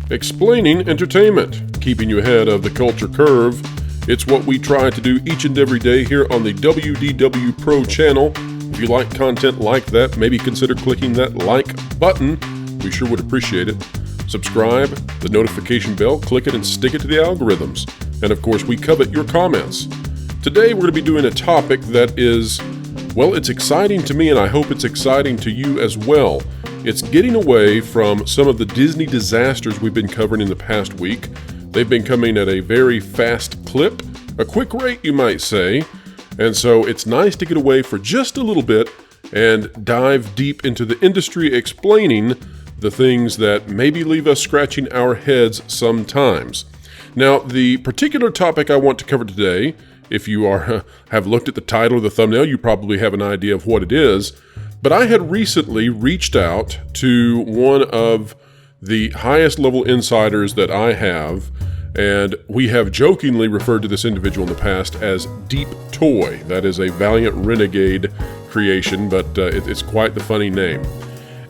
explaining entertainment, keeping you ahead of the culture curve. It's what we try to do each and every day here on the WDW Pro channel. If you like content like that, maybe consider clicking that like button. We sure would appreciate it. Subscribe, the notification bell, click it and stick it to the algorithms. And of course, we covet your comments. Today, we're going to be doing a topic that is, well, it's exciting to me and I hope it's exciting to you as well. It's getting away from some of the Disney disasters we've been covering in the past week. They've been coming at a very fast clip, a quick rate, you might say. And so it's nice to get away for just a little bit and dive deep into the industry, explaining the things that maybe leave us scratching our heads sometimes. Now, the particular topic I want to cover today, if you have looked at the title or the thumbnail, you probably have an idea of what it is. But I had recently reached out to one of the highest level insiders that I have, and we have jokingly referred to this individual in the past as Deep Toy. That is a Valiant Renegade creation, but it's quite the funny name.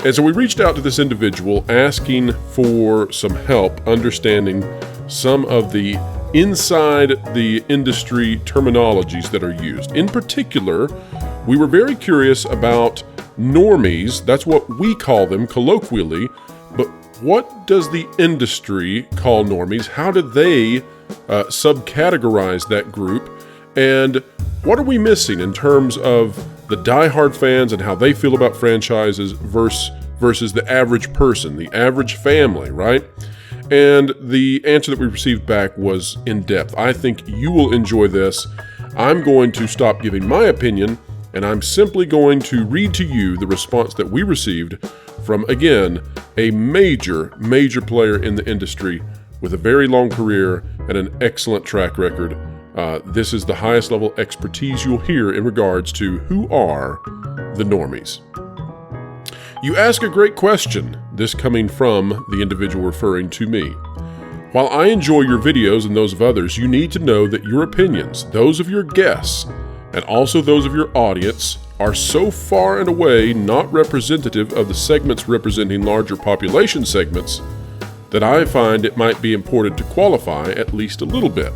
And so we reached out to this individual asking for some help understanding some of the inside the industry terminologies that are used. In particular, we were very curious about normies. That's what we call them colloquially, but what does the industry call normies? How do they subcategorize that group? And what are we missing in terms of the diehard fans and how they feel about franchises versus the average person, the average family, right? And the answer that we received back was in depth. I think you will enjoy this. I'm going to stop giving my opinion, and I'm simply going to read to you the response that we received from, again, a major player in the industry with a very long career and an excellent track record. This is the highest level expertise you'll hear in regards to who are the normies. You ask a great question, this coming from the individual referring to me. While I enjoy your videos and those of others, you need to know that your opinions, those of your guests, and also those of your audience, are so far and away not representative of the segments representing larger population segments that I find it might be important to qualify at least a little bit.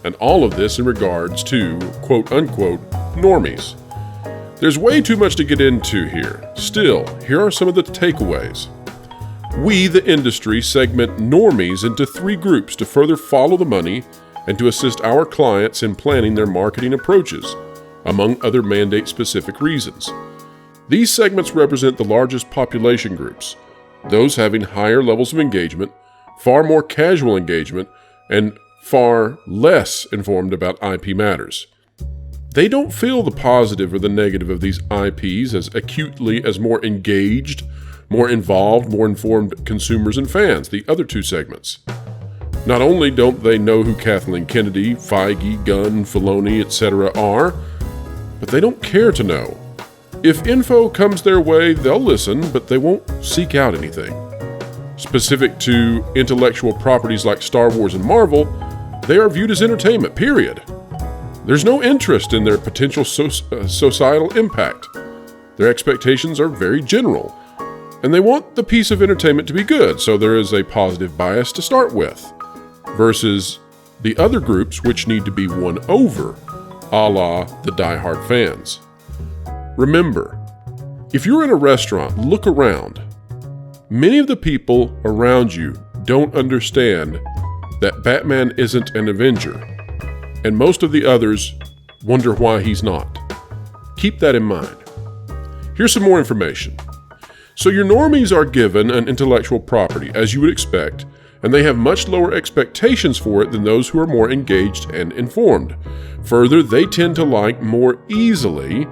And all of this in regards to quote-unquote normies. There's way too much to get into here. Still, here are some of the takeaways. We, the industry, segment normies into three groups to further follow the money and to assist our clients in planning their marketing approaches, among other mandate-specific reasons. These segments represent the largest population groups, those having higher levels of engagement, far more casual engagement, and far less informed about IP matters. They don't feel the positive or the negative of these IPs as acutely as more engaged, more involved, more informed consumers and fans, the other two segments. Not only don't they know who Kathleen Kennedy, Feige, Gunn, Filoni, etc. are, but they don't care to know. If info comes their way, they'll listen, but they won't seek out anything. Specific to intellectual properties like Star Wars and Marvel, they are viewed as entertainment, period. There's no interest in their potential societal impact. Their expectations are very general, and they want the piece of entertainment to be good, so there is a positive bias to start with, versus the other groups which need to be won over, a la the diehard fans. Remember, if you're in a restaurant, look around. Many of the people around you don't understand that Batman isn't an Avenger, and most of the others wonder why he's not. Keep that in mind. Here's some more information. So your normies are given an intellectual property, as you would expect, and they have much lower expectations for it than those who are more engaged and informed. Further, they tend to like more easily,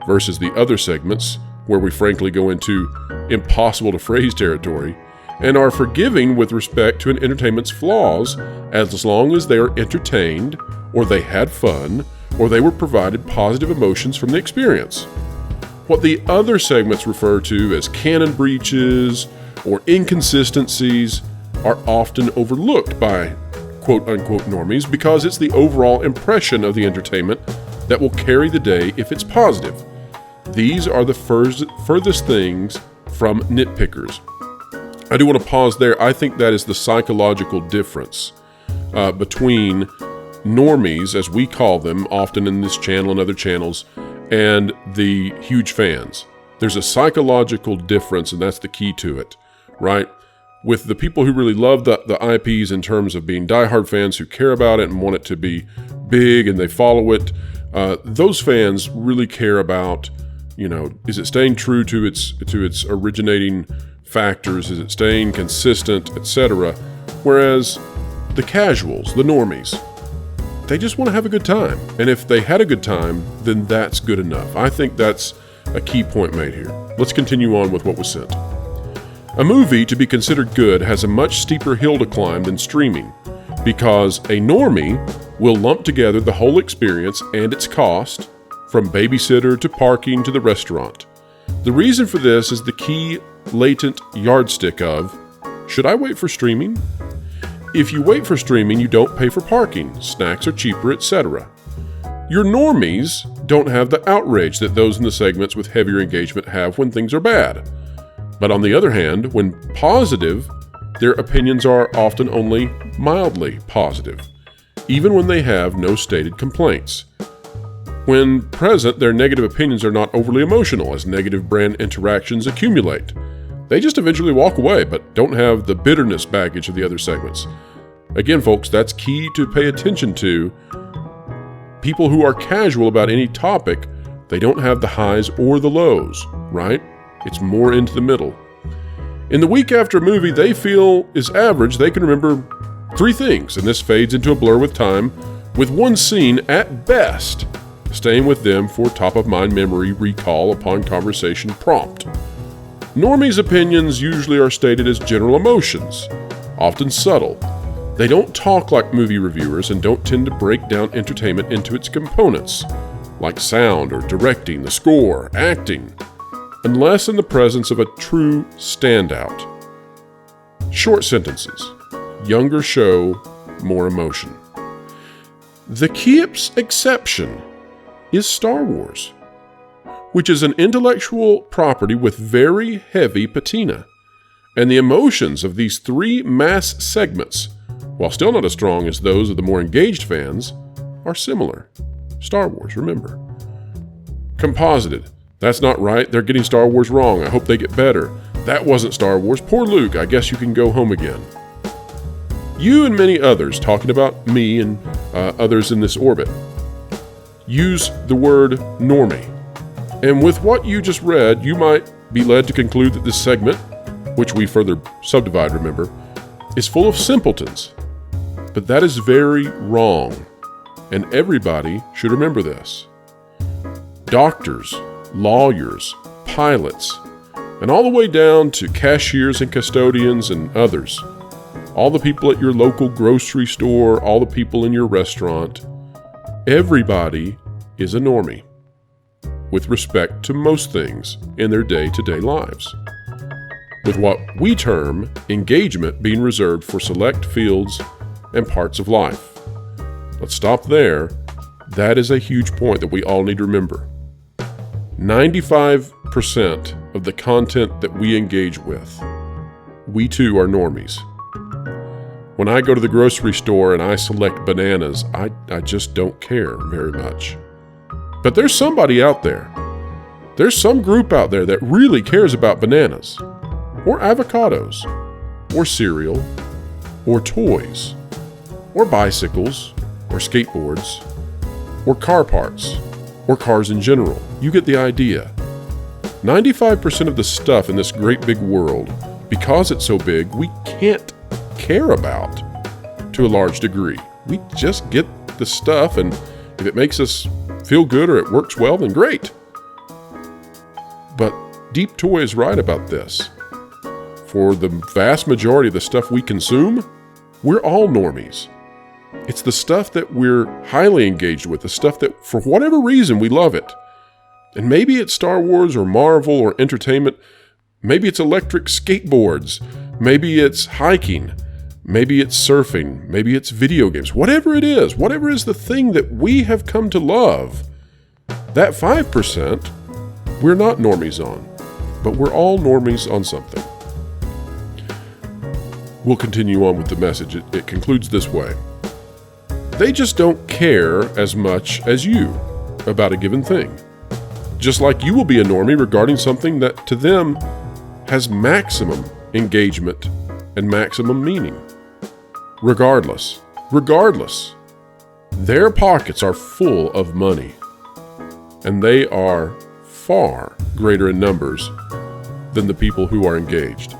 versus the other segments, where we frankly go into impossible to phrase territory, and are forgiving with respect to an entertainment's flaws as long as they are entertained, or they had fun, or they were provided positive emotions from the experience. What the other segments refer to as canon breaches or inconsistencies are often overlooked by quote-unquote normies because it's the overall impression of the entertainment that will carry the day if it's positive. These are the furthest things from nitpickers. I do want to pause there. I think that is the psychological difference between normies, as we call them often in this channel and other channels, and the huge fans. There's a psychological difference, and that's the key to it, right? With the people who really love the IPs in terms of being diehard fans who care about it and want it to be big and they follow it, those fans really care about, is it staying true to its originating factors? Is it staying consistent, etc.? Whereas the casuals, the normies, they just want to have a good time. And if they had a good time, then that's good enough. I think that's a key point made here. Let's continue on with what was sent. A movie, to be considered good, has a much steeper hill to climb than streaming, because a normie will lump together the whole experience and its cost, from babysitter to parking to the restaurant. The reason for this is the key latent yardstick of, should I wait for streaming? If you wait for streaming, you don't pay for parking, snacks are cheaper, etc. Your normies don't have the outrage that those in the segments with heavier engagement have when things are bad. But on the other hand, when positive, their opinions are often only mildly positive, even when they have no stated complaints. When present, their negative opinions are not overly emotional as negative brand interactions accumulate. They just eventually walk away, but don't have the bitterness baggage of the other segments. Again, folks, that's key to pay attention to. People who are casual about any topic, they don't have the highs or the lows, right? It's more into the middle. In the week after a movie they feel is average, they can remember 3 things, and this fades into a blur with time, with one scene at best staying with them for top-of-mind memory recall upon conversation prompt. Normies' opinions usually are stated as general emotions, often subtle. They don't talk like movie reviewers and don't tend to break down entertainment into its components, like sound or directing, the score, acting, unless in the presence of a true standout. Short sentences. Younger show more emotion. The key exception is Star Wars, which is an intellectual property with very heavy patina, and the emotions of these 3 mass segments, while still not as strong as those of the more engaged fans, are similar. Star Wars, remember. Composited. That's not right. They're getting Star Wars wrong. I hope they get better. That wasn't Star Wars. Poor Luke. I guess you can go home again. You and many others, talking about me and others in this orbit, use the word normie. And with what you just read, you might be led to conclude that this segment, which we further subdivide, remember, is full of simpletons. But that is very wrong, and everybody should remember this. Doctors, lawyers, pilots, and all the way down to cashiers and custodians and others, all the people at your local grocery store, all the people in your restaurant, everybody is a normie with respect to most things in their day-to-day lives, with what we term engagement being reserved for select fields and parts of life. Let's stop there. That is a huge point that we all need to remember. 95% of the content that we engage with, we too are normies. When I go to the grocery store and I select bananas, I just don't care very much. But there's somebody out there. There's some group out there that really cares about bananas, or avocados, or cereal, or toys, or bicycles, or skateboards, or car parts, or cars in general. You get the idea. 95% of the stuff in this great big world, because it's so big, we can't care about to a large degree. We just get the stuff, and if it makes us feel good or it works well, then great. But Deep Toy is right about this. For the vast majority of the stuff we consume, we're all normies. It's the stuff that we're highly engaged with, the stuff that, for whatever reason, we love it. And maybe it's Star Wars or Marvel or entertainment. Maybe it's electric skateboards. Maybe it's hiking. Maybe it's surfing. Maybe it's video games. Whatever it is, whatever is the thing that we have come to love, that 5%, we're not normies on. But we're all normies on something. We'll continue on with the message. It concludes this way. They just don't care as much as you about a given thing. Just like you will be a normie regarding something that to them has maximum engagement and maximum meaning. Regardless, their pockets are full of money, and they are far greater in numbers than the people who are engaged.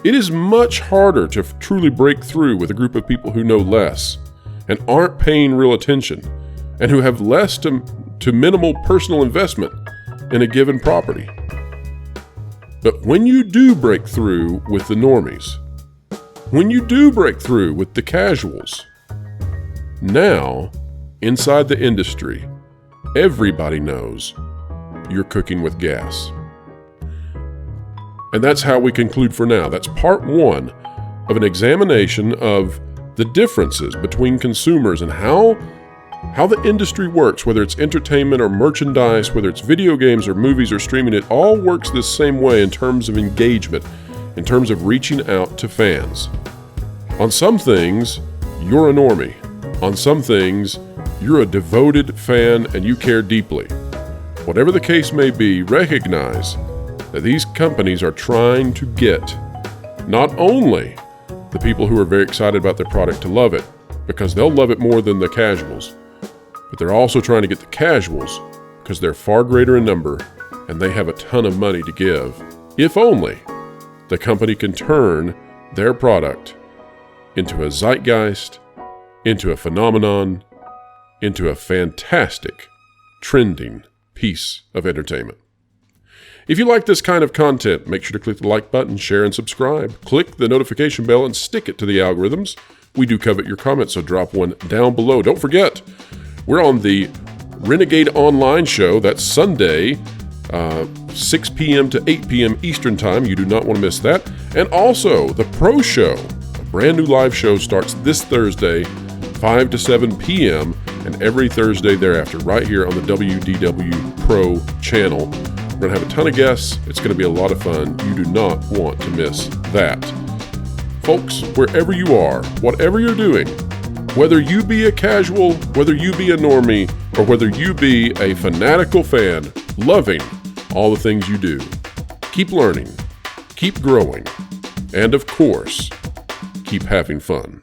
It is much harder to truly break through with a group of people who know less and aren't paying real attention and who have less to minimal personal investment in a given property. But when you do break through with the normies, when you do break through with the casuals, now, inside the industry, everybody knows you're cooking with gas. And that's how we conclude for now. That's part one of an examination of the differences between consumers and how the industry works, whether it's entertainment or merchandise, whether it's video games or movies or streaming. It all works the same way in terms of engagement, in terms of reaching out to fans. On some things, you're a normie. On some things, you're a devoted fan and you care deeply. Whatever the case may be, recognize that these companies are trying to get not only the people who are very excited about their product to love it, because they'll love it more than the casuals, but they're also trying to get the casuals because they're far greater in number and they have a ton of money to give. If only the company can turn their product into a zeitgeist, into a phenomenon, into a fantastic, trending piece of entertainment. If you like this kind of content, make sure to click the like button, share, and subscribe. Click the notification bell and stick it to the algorithms. We do covet your comments, so drop one down below. Don't forget, we're on the Renegade Online show. That's Sunday, 6 p.m. to 8 p.m. Eastern Time. You do not want to miss that. And also, the Pro Show, a brand new live show, starts this Thursday, 5 to 7 p.m., and every Thursday thereafter, right here on the WDW Pro channel. We're going to have a ton of guests. It's going to be a lot of fun. You do not want to miss that. Folks, wherever you are, whatever you're doing, whether you be a casual, whether you be a normie, or whether you be a fanatical fan, loving all the things you do, keep learning, keep growing, and of course, keep having fun.